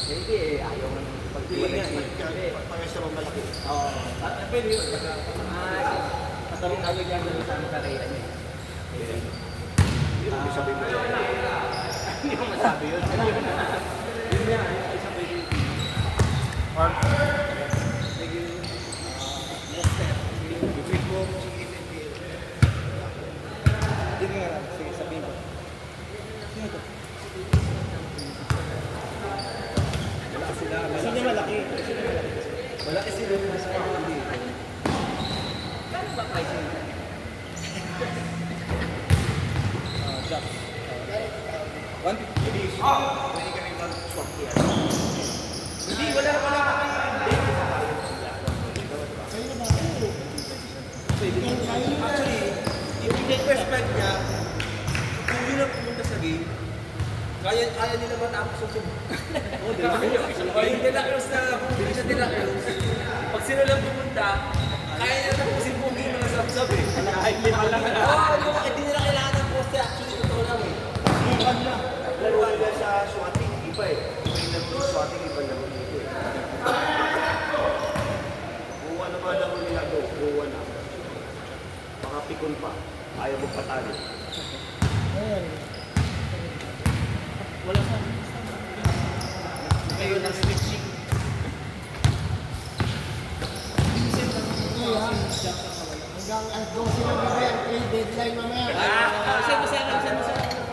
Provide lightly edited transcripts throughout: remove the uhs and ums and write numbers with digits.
Hindi eh, ayaw nga nang pagtiwalay siya. Parang siya malaki. Oo. Pwede yun. Katarong ayaw niya doon sa karera niya. Hindi mo sabihin mo yun. Hindi mo masabi yun. Yun nga, isa pwede yun. Mark. Sige. Lester. Ifit mo, sige, ifit. Sige nga lang. Sige, sabihin ko. Sino to? Wala sila. Sino malaki? Malaki sila yung sa hindi. Kano ba price yun? Jack. 150. Hindi ka rin mag-swap yan. Hindi, wala kami. Actually, yung first fight niya, kung yun ang pumunta sa game, kaya nila matapos yung sub. Yung De La Cruz na bumili sa De La Cruz, pag sila lang pumunta, kaya nila tapusin po game mga sab-sab eh. Kahit lima lang na. Oo, hindi nila kailangan ng poste. Actually, totoo lang eh. Iban na. Laruan nila sa swatting, iba eh. Iba yung nag swatting, iba naman dito eh. Kung ano ba naman nila go, kuha na. Makapikon pa, ayaw mo patalo. Wala sa ngayon ang switching. Hanggang alas 12 ng gabi ang trade deadline mamaya. Saan mo saan?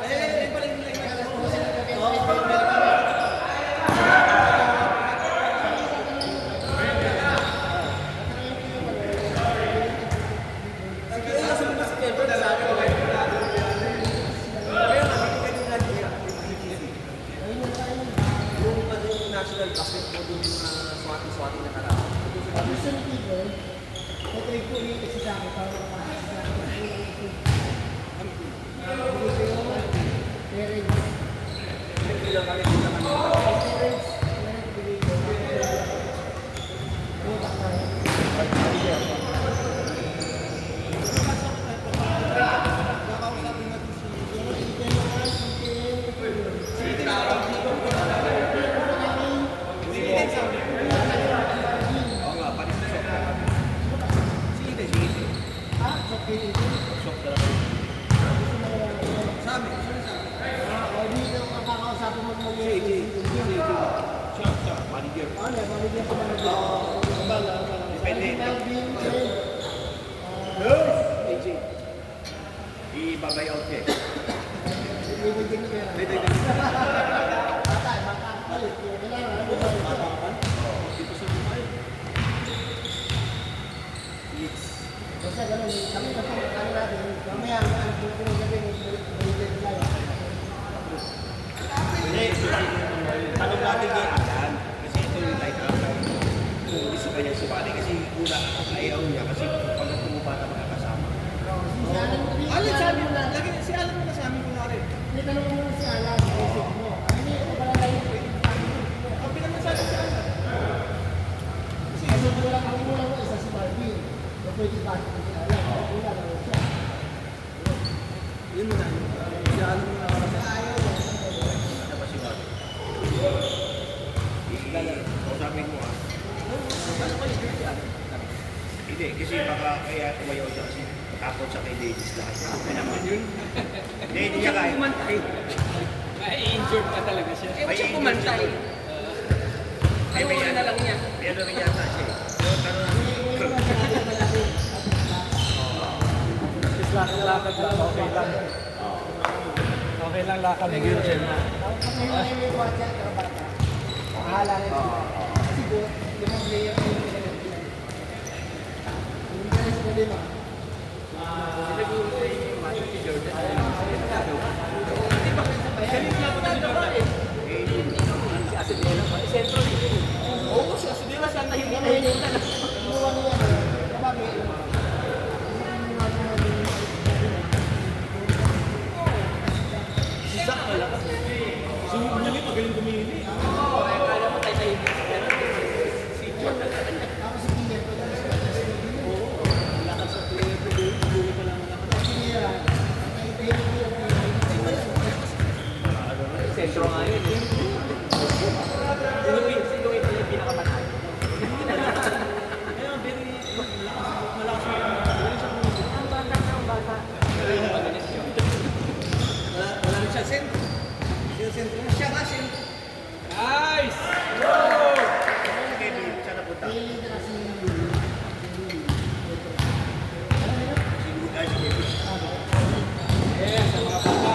Eh, pala yung line. Alas 12 ng gabi ang trade deadline mamaya. Siguro yung nasa mga September na sabi ko. Kaya nga, hindi kayo nga niya. Yung ano yung national basketball doon yung swati na karaan. Ang gusto ni Tigre, na-trade ko yung isa sa akin para makapasok sa akin. Bigay ko yung parents. Ilang kami din naman. Parents, bigay ko. Ano ba tayo? Oo nga, panis na shop. Sige, sige. Ah, okay. Shop talaga. Sabi, O, di na makakausapin mo mga sige. Shop, manager. Ano, manager ko manager. Depende. Melvin, Fred. AJ. I-babay out niya eh. Bibigyan ko yan. Pwede ka. Bata, bata ako ulit. Kailangan, ano ba? Dito sa Dubai. Yes. Basta ganun, kami na po, ano natin, mamaya, ang pinag gabi, bibigyan tayo. Hindi, tanong natin kay Alan. Kasi ito yung light out. Kung gusto ka niya sumali kasi una ayaw niya kasi pag tumubata magkakasama. Si Alan, Alan sabi mo na, lagi si Alan mo na sa amin kunwari. tinitanong mo si Alan, basic mo. Ano yung pala lang yung Ang pinamasabi si Alan. kasi ang kulang mo isa si Marvin. Na pwede ba si Alan, kulang mo siya. Yun mo na. Si Alan mo na kasi. Ayaw mo. Ano ba si Marvin? Kausapin mo ah. Ano pa yung dirty ano? Hindi, kasi baka kaya tumayaw siya kasi takot sa kay ladies lahat. Ano naman yun? Hindi niya kaya. Kumantay. May-injured pa talaga siya. Eh, siya kumantay. Ay, wala na lang niya. May ano rin yata siya eh. Pero Lakad lang, okay lang. Okay lang lakad. Kapag may may watcher ka bata, bahala rin sila. Kasi doon, limang player ko yung pinag-ilan. Yung guys mo lima. Galing lang na naman eh. Si Asidela pa. Sentro rin. Oo, si Asidela siya tahimik na yun na. Kinuha niya na, kapag Isa ka lang. Sumugod niya magaling dumili. Kaya kaya mo tayo tahimik. Pero si John na tapos si Kier, pwede na sila sa Kier. lakad sa player to do. Duli pa lang lakad. Kier, nakitahimik ko yung Kier. Sentro nga yun eh. sentro na siya nga, sentro. Nice! Kevin, saan napunta? May na kasi Si Lucas, si Kevin. Yes, sa mga bata.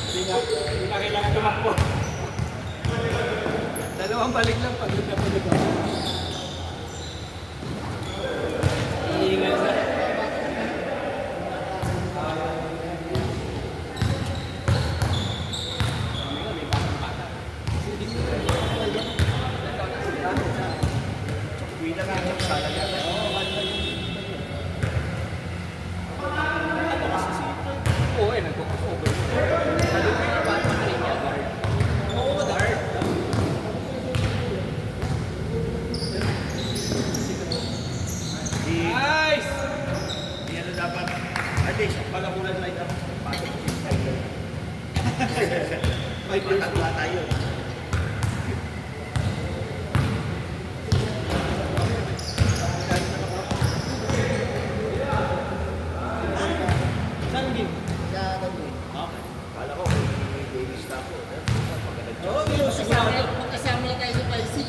Hindi na kailangan tumakbo. Dalawang balik lang pag na pagod ako. Iingat sa... Wala nga yung sala niya. Oo, nagpo-over. Malupit na bata na rin niya, guard. Oo, guard. Nice! Di ano dapat, at least, palamunan light up, pasok ko si Tiger. May patagla tayo. Saan din? sa Dagwin. Okay. Kala ko, may Davis na ako. Pagkalag Oo, yun. Magkasama na tayo sa Paisi.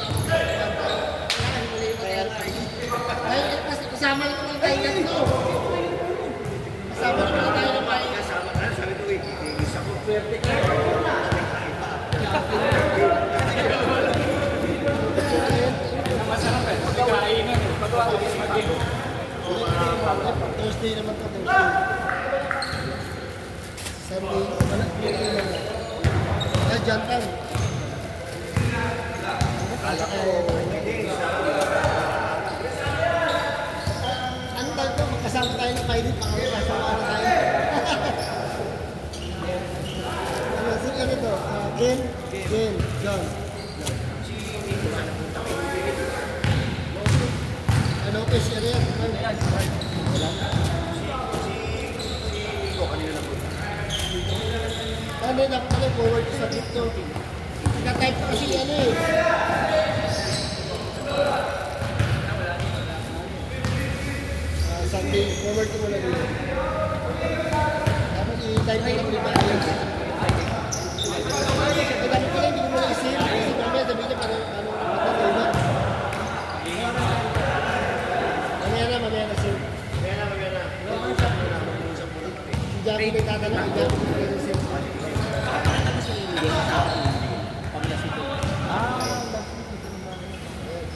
Kasama na naman tayo dito. Kasama na naman tayo ng Paisi. kasama na, sabi ko, Davis ako. Swerte ka. Masarap eh. Pagkainan eh. Pagawa ko is mag-game. Thursday naman to, Thursday. Sunday, wala. Dyan lang. Kala ko, Ano tayo to? Magkasama tayo ng Paisi. Kasama na tayo. Ano to? Ken, John. Ano ko siya rin? Iko, kanina na punta. Ano na pala forward sa dito? Naka-type kasi ano eh. Sunday, forward ko muna dito. Tapos i-type ko lang dito. Pag ano ko lang, hindi ko muna i-save. Kasi mamaya sabihin niya paano matatunan. Mamaya na save. Kaya na. Si Jackie may tatanong, si Jackie may save.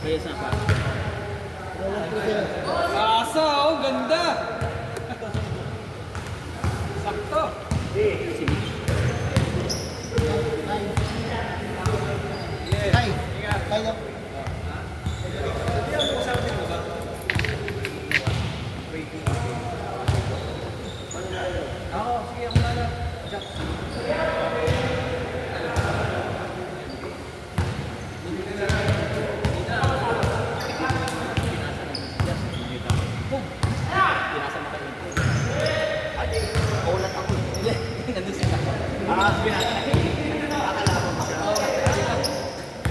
Kaya saan pa? Walang problema. Asa, oh, ganda! Sakto! Hi. Hi na. Ako, sige, ako na lang.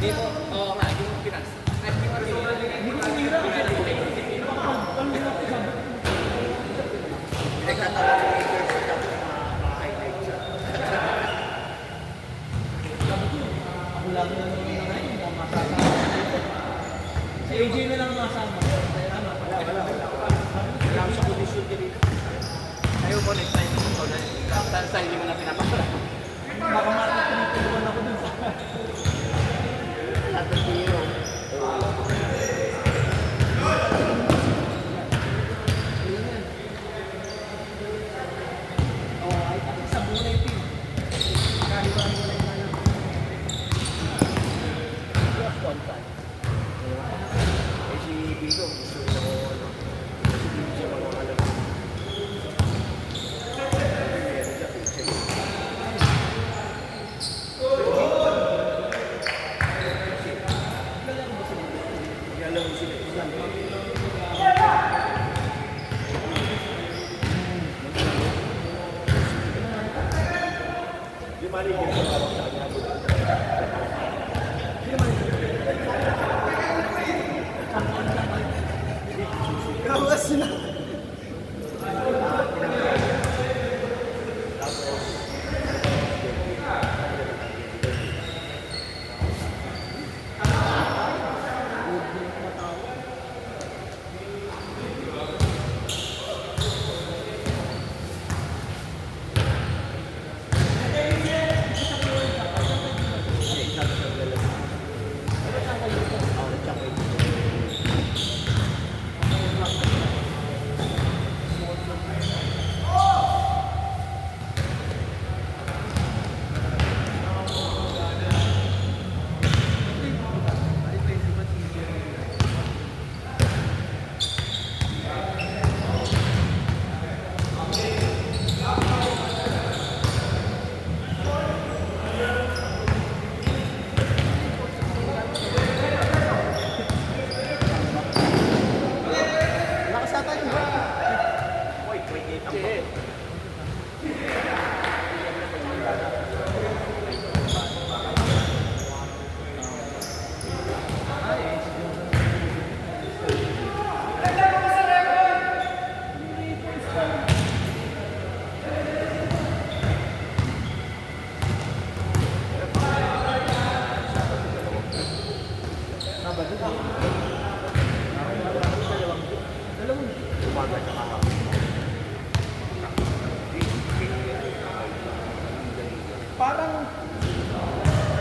Dito, oo nga, yung Pinas. Ay, hindi ko sinira. Nagtatawa ko yung girls sa tapos ma-highlight siya. Ako lang na naman na ngayon, hindi ako masasama. Si AJ na lang masama. Wala ko sa kondisyon din dito. Ayaw ko next time. Sa hindi mo na pinapasara. Baka matutulungan ako dun sa... Lahat ng tiro. Sa muna yung team. Kahit ba muna yung alam. Eh si Bigo, gusto rin ako, ano, gusto din siya mga alam. Meron siya, picture. Hindi alam mo sila. Di ba rin yung tawag sa kanya? Kawas na. Tapos,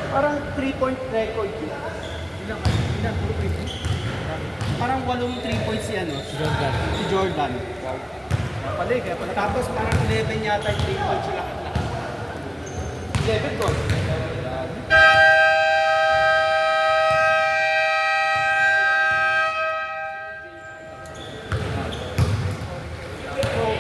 Parang 3-point record yun. Ilan, puro pwede. Parang 8 3 points si ano, Jordan. si Jordan. Kaya pala. Tapos parang 11 yata yung 3 points sila. 11 goal.